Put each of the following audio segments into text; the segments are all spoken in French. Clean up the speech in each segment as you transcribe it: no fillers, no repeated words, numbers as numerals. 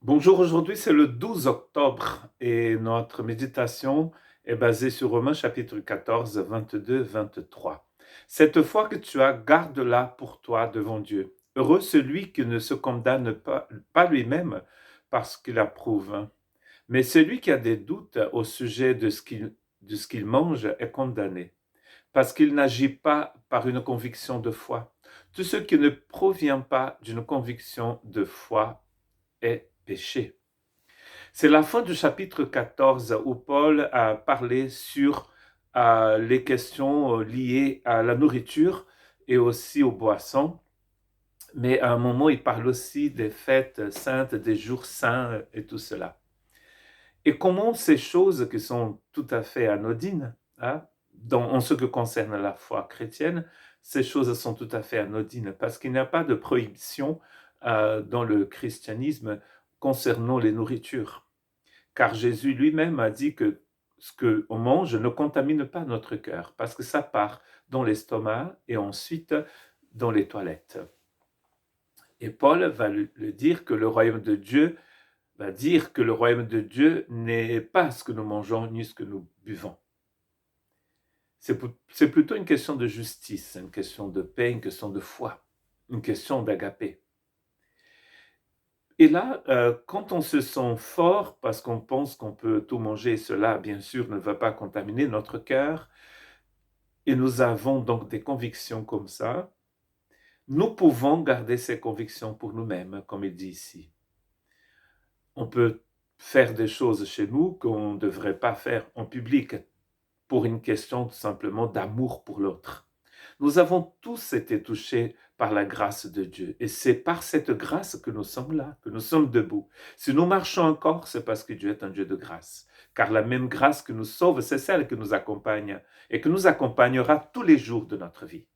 Bonjour, aujourd'hui c'est le 12 octobre et notre méditation est basée sur Romains chapitre 14, 22, 23. Cette foi que tu as, garde-la pour toi devant Dieu. Heureux celui qui ne se condamne pas lui-même parce qu'il approuve. Mais celui qui a des doutes au sujet de ce qu'il mange est condamné, parce qu'il n'agit pas par une conviction de foi. Tout ce qui ne provient pas d'une conviction de foi est péché. C'est la fin du chapitre 14 où Paul a parlé sur les questions liées à la nourriture et aussi aux boissons. Mais à un moment, il parle aussi des fêtes saintes, des jours saints et tout cela. Et comment ces choses qui sont tout à fait anodines, hein, en ce qui concerne la foi chrétienne, ces choses sont tout à fait anodines parce qu'il n'y a pas de prohibition dans le christianisme concernant les nourritures. Car Jésus lui-même a dit que ce qu'on mange ne contamine pas notre cœur, parce que ça part dans l'estomac et ensuite dans les toilettes. Et Paul va le dire que le royaume de Dieu va dire que le royaume de Dieu n'est pas ce que nous mangeons ni ce que nous buvons. C'est plutôt une question de justice, une question de paix, une question de foi, une question d'agapé. Et là, quand on se sent fort parce qu'on pense qu'on peut tout manger, cela, bien sûr, ne va pas contaminer notre cœur, et nous avons donc des convictions comme ça, nous pouvons garder ces convictions pour nous-mêmes, comme il dit ici. On peut faire des choses chez nous qu'on ne devrait pas faire en public pour une question tout simplement d'amour pour l'autre. Nous avons tous été touchés par la grâce de Dieu. Et c'est par cette grâce que nous sommes là, que nous sommes debout. Si nous marchons encore, c'est parce que Dieu est un Dieu de grâce. Car la même grâce que nous sauve, c'est celle qui nous accompagne et que nous accompagnera tous les jours de notre vie.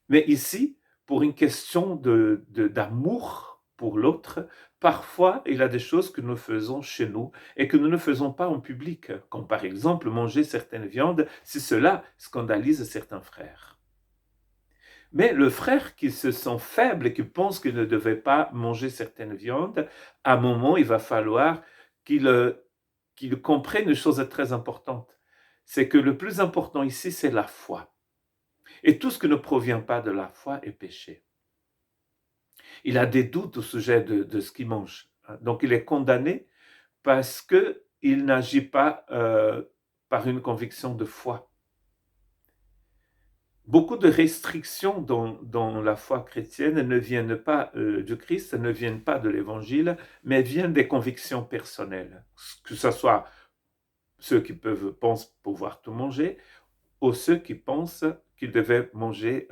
Mais ici, pour une question d'amour pour l'autre, parfois il y a des choses que nous faisons chez nous et que nous ne faisons pas en public, comme par exemple manger certaines viandes si cela scandalise certains frères. Mais le frère qui se sent faible et qui pense qu'il ne devait pas manger certaines viandes, à un moment, il va falloir qu'il comprenne une chose très importante. C'est que le plus important ici, c'est la foi. Et tout ce qui ne provient pas de la foi est péché. Il a des doutes au sujet de ce qu'il mange. Donc il est condamné parce qu'il n'agit pas par une conviction de foi. Beaucoup de restrictions dans la foi chrétienne ne viennent pas du Christ, ne viennent pas de l'Évangile, mais viennent des convictions personnelles. Que ce soit ceux qui pensent pouvoir tout manger, ou ceux qui pensent qu'ils devaient manger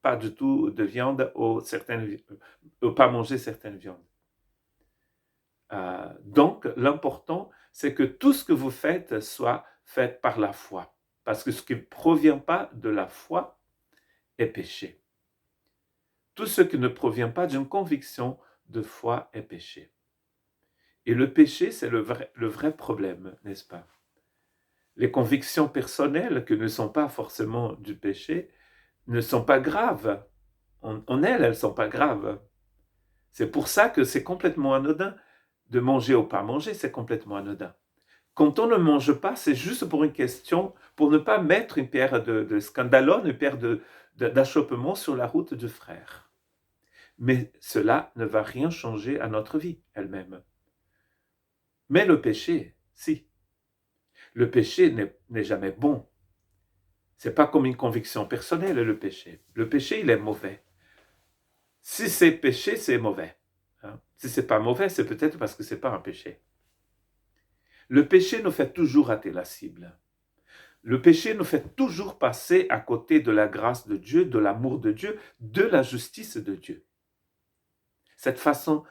pas du tout de viande ou pas manger certaines viandes. Donc, l'important, c'est que tout ce que vous faites soit fait par la foi. Parce que ce qui ne provient pas de la foi est péché. Tout ce qui ne provient pas d'une conviction de foi est péché. Et le péché, c'est le vrai problème, n'est-ce pas? Les convictions personnelles, qui ne sont pas forcément du péché, ne sont pas graves. En elles ne sont pas graves. C'est pour ça que c'est complètement anodin. De manger ou pas manger, c'est complètement anodin. Quand on ne mange pas, c'est juste pour une question, pour ne pas mettre une pierre de scandalon, une pierre d'achoppement sur la route du frère. Mais cela ne va rien changer à notre vie elle-même. Mais le péché, si. Le péché n'est jamais bon. C'est pas comme une conviction personnelle, le péché. Le péché, il est mauvais. Si c'est péché, c'est mauvais. Hein? Si c'est pas mauvais, c'est peut-être parce que c'est pas un péché. Le péché nous fait toujours rater la cible. Le péché nous fait toujours passer à côté de la grâce de Dieu, de l'amour de Dieu, de la justice de Dieu. Cette façon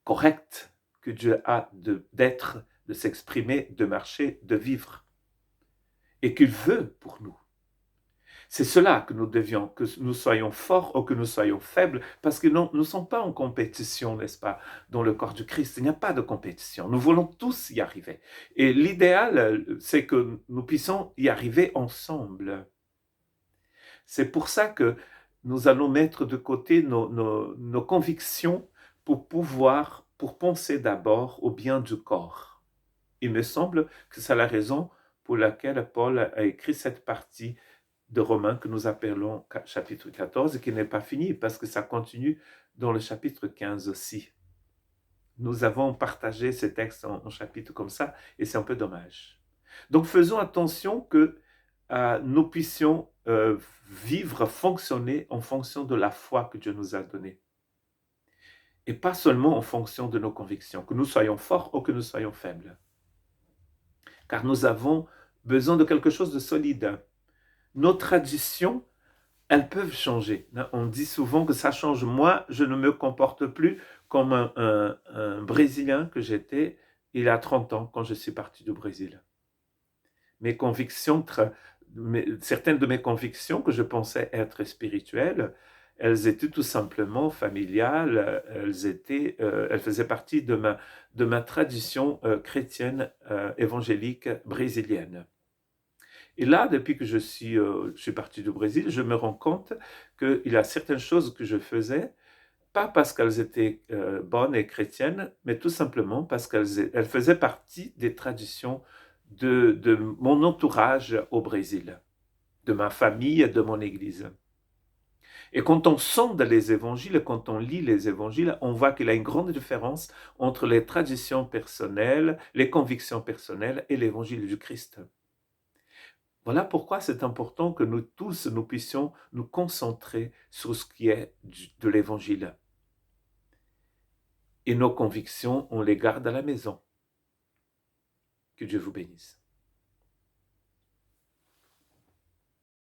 correcte que Dieu a d'être, de s'exprimer, de marcher, de vivre, et qu'il veut pour nous. C'est cela que nous devions, que nous soyons forts ou que nous soyons faibles, parce que nous ne sommes pas en compétition, n'est-ce pas, dans le corps du Christ. Il n'y a pas de compétition. Nous voulons tous y arriver. Et l'idéal, c'est que nous puissions y arriver ensemble. C'est pour ça que nous allons mettre de côté nos convictions pour pouvoir pour penser d'abord au bien du corps. Il me semble que c'est la raison pour laquelle Paul a écrit cette partie de Romains que nous appelons chapitre 14 et qui n'est pas fini parce que ça continue dans le chapitre 15 aussi. Nous avons partagé ces textes en chapitres comme ça et c'est un peu dommage. Donc faisons attention que nous puissions vivre, fonctionner en fonction de la foi que Dieu nous a donnée. Et pas seulement en fonction de nos convictions, que nous soyons forts ou que nous soyons faibles. Car nous avons besoin de quelque chose de solide. Nos traditions, elles peuvent changer. On dit souvent que ça change. Moi, je ne me comporte plus comme un Brésilien que j'étais il y a 30 ans quand je suis parti du Brésil. Mes convictions, certaines de mes convictions que je pensais être spirituelles, elles étaient tout simplement familiales, elles faisaient partie de ma tradition chrétienne évangélique brésilienne. Et là, depuis que je suis parti du Brésil, je me rends compte qu'il y a certaines choses que je faisais, pas parce qu'elles étaient bonnes et chrétiennes, mais tout simplement parce qu'elles faisaient partie des traditions de mon entourage au Brésil, de ma famille et de mon église. Et quand on sonde les évangiles, quand on lit les évangiles, on voit qu'il y a une grande différence entre les traditions personnelles, les convictions personnelles et l'évangile du Christ. Voilà pourquoi c'est important que nous tous, nous puissions nous concentrer sur ce qui est de l'évangile. Et nos convictions, on les garde à la maison. Que Dieu vous bénisse.